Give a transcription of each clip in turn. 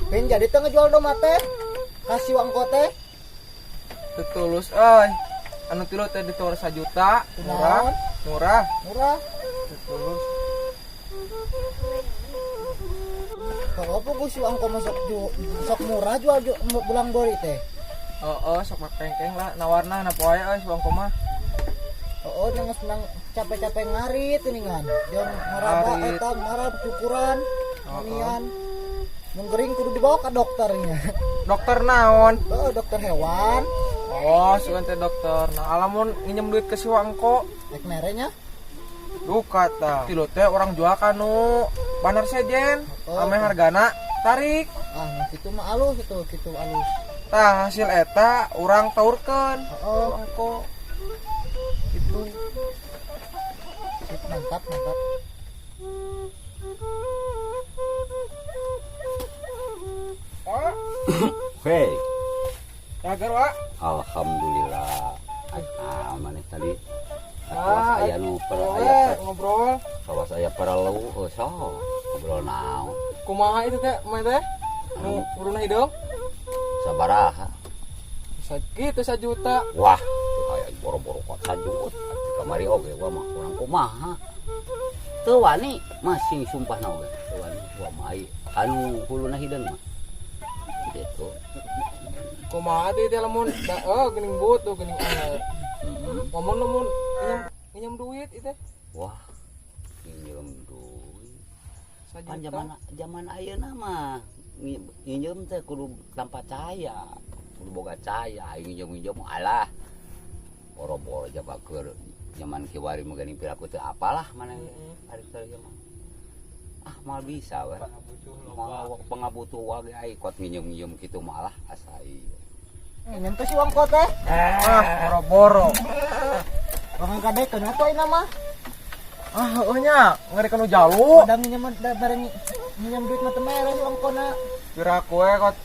Pin jadi teu ngejual domba teh. Kasih uang teh. Tulus anu tilu teh ditawar 1 juta. Murah. Tulus. Kalau apa gue si uang sok murah jual bulang gori teh. Sok makengkeng lah nawarna na poe uang koma. Jangan senang capek-capek ngarit ini kan. Jangan maraba eta marab cukuran. Anian. Menggering kudu dibawa ke dokternya. Dokter naon? Dokter hewan. Sugan teh dokter. Nah, alamun nginjem duit ke si Wangko. Naik merenya. Duh kata. Tilu teh orang jual kanu banar sejen. Ame hargana tarik. Itu mah alus itu alus. Tah hasil eta urang taurkeun. Wangko. Itu. Mantap. Hei. Kagar wa. Alhamdulillah. Maneh tadi. Aya nu ngobrol. Kawas aya perlu ngobrol naon. Kumaha itu teh, mah teh? Nu uruna hidung? Sabaraha? Gitu 1 juta. Wah, aya boro-boro kok 1 juta. Kamari oge gua mah urang kumaha. Teu wani masih sumpah na oge. Teu wani gua mah anu huluna hideung mah. Gitu. Kumaha teh lamun geuning butuh geuning air. Ngomong lamun nginjem duit itu. Wah, nginjem duit. Pan zaman ayeuna mah nginjem teh kudu tanpa cahaya. Kudu boga cahaya, nginjem alah. Boro-boro jabakeun zaman kiwari mah geuning piraku teh apalah maneh ari teh mah. Mal bisa we. Mal pangabutuh wage ai kot nginjem kitu malah asai. Nginjem teh si uang teh. Boro-boro. Orang kadekeun atuh ayeuna mah. Nya ngarekeun jalu. Udah bareng nginjem duit mah teu mere si uang kona. Piraku we kot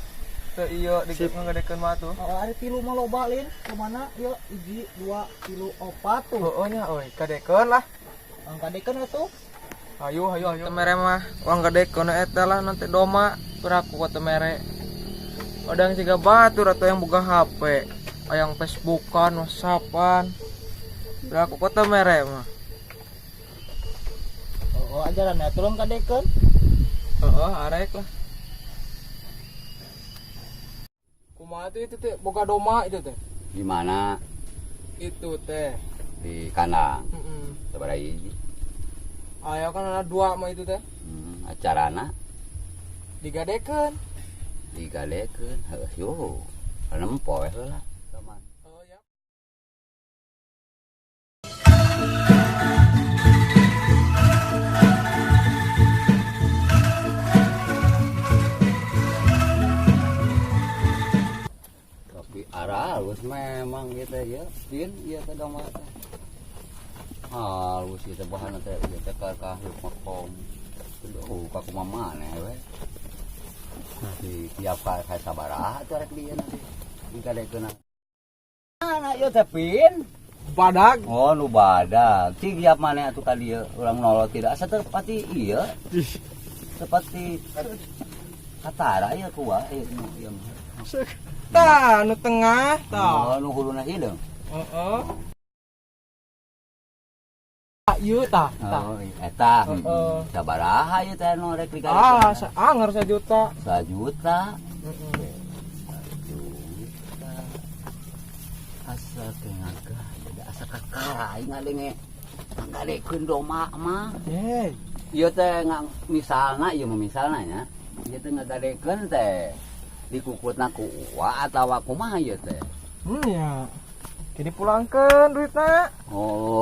teu ieu digadekeun mah tuh. Ari 3 mah loba lin. Kemana? Ieu 1 2 3 4 tuh. Nya kadekeun lah. Orang kadekeun atuh. Hayu. Teu mere mah uang gadekeun eta lah nanti doma. Piraku kot teu mere. Odang siga batur atau yang buka HP, yang Facebookan, WhatsAppan. Piraku kot teu mere mah. Ajaran ya tolong kadekeun. Arek lah. Kumaha itu teh boga doma itu teh. Di mana? Itu teh Di kandang. Sabaraha hiji? Aya kan ada 2 mah itu teh. Acarana Digadekeun. Yo. Nempo we heula. Ya. Tapi halus memang gitu ya. Din ieu teh dong mah teh. Halus ieu bahan teh ieu teh ka makom. Duh, ka kumaha maneh we. Di tiap ka sabaraha atuh rek dieu nanti. Digadekeun. Anak ieu teh Pin. Badag. Nu badag. Cing giap maneh atuh ka dieu urang nolot tidak satepati ieu. Seperti katara ieu ku wae ieu mah. Tah nu tengah tah. Nu huluna hideung. Ieu tah. Eta. Sabaraha ieu teh nu rek digadekeun? Anger 1 juta. 1 juta. Asa teh ngaga, asa kakara aing ngadenge ngadekeun doma mah. Ieu teh misalna nya. Ieu teh ngagadekeun teh dikukutna ku uwa atawa kumaha ieu teh? Ya. Kini pulangkeun duitna.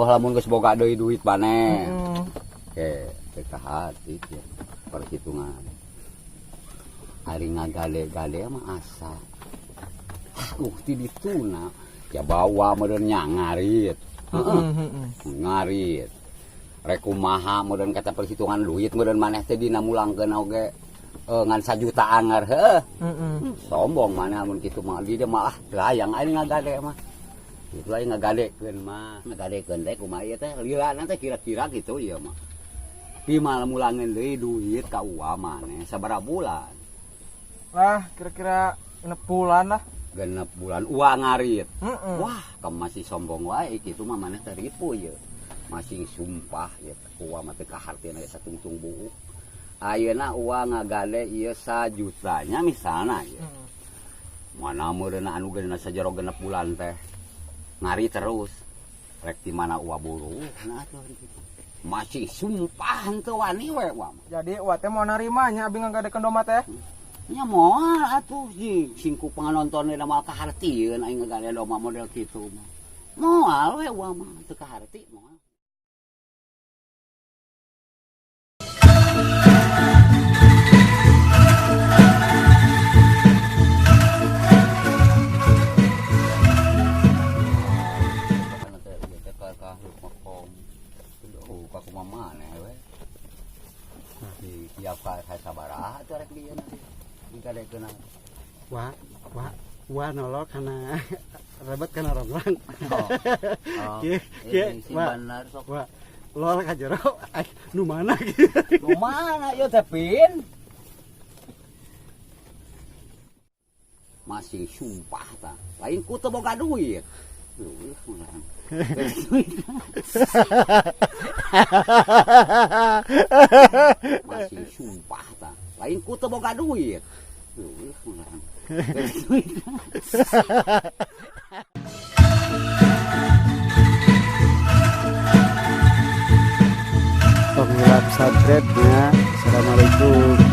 Lamun geus boga deui duit maneh. Oke, teh ka hati teh perhitungan. Ari ngagade-gade mah asa. Ti dituna ya bawa meureun nyangarit. Ngarit. Rek kumaha meureun kata perhitungan duit meureun maneh teh dina mulangkeun oge ngan 1 juta anger sombong maneh mun kitu mah di malah layang aing ngagade mah. Itu aing ngagadekeun mah. Ngagadekeun teh kumaha ieu teh lilana teh kira-kira gitu ieu mah. Di malam mulangeun deui duit ka uwa maneh sabaraha bulan. Lah kira-kira 6 bulan lah. Genep bulan uang ngarit. Heeh. Wah, kamu masih sombong wae kitu mah maneh teripu ye. Masih sumpah ye uang mah teu kahartieun aya satungtung buuk. Ayeuna uang ngagade ieu 1 jutanya misalna ye. Mana meureuna anu geuna sajero genep bulan teh. Ngari terus. Rek di mana uang buru. Nah atuh kitu. Masih sumpah henteu wani we uang. Jadi wa teh mau narimanya abi ngagadekeun domba teh. Nya moal atuh singku panonton da mal kahartieun aing ngagade domba model kitu mah. Moal we uang mah teu kaharti moal. Tiap kali sabaraha atuh rek dieu nanti. Digadekeun. Wah nolok karena rebet karena rongrang. Si bener sok. Wah, lol ka jero. Nu mana gitu. Nu mana ieu teh Pin? Masih sumpah tah. Lain ku teu boga duit. Masih sumpah tah. Lain ku teu boga duit. Pengulap subscribe-nya. Assalamualaikum.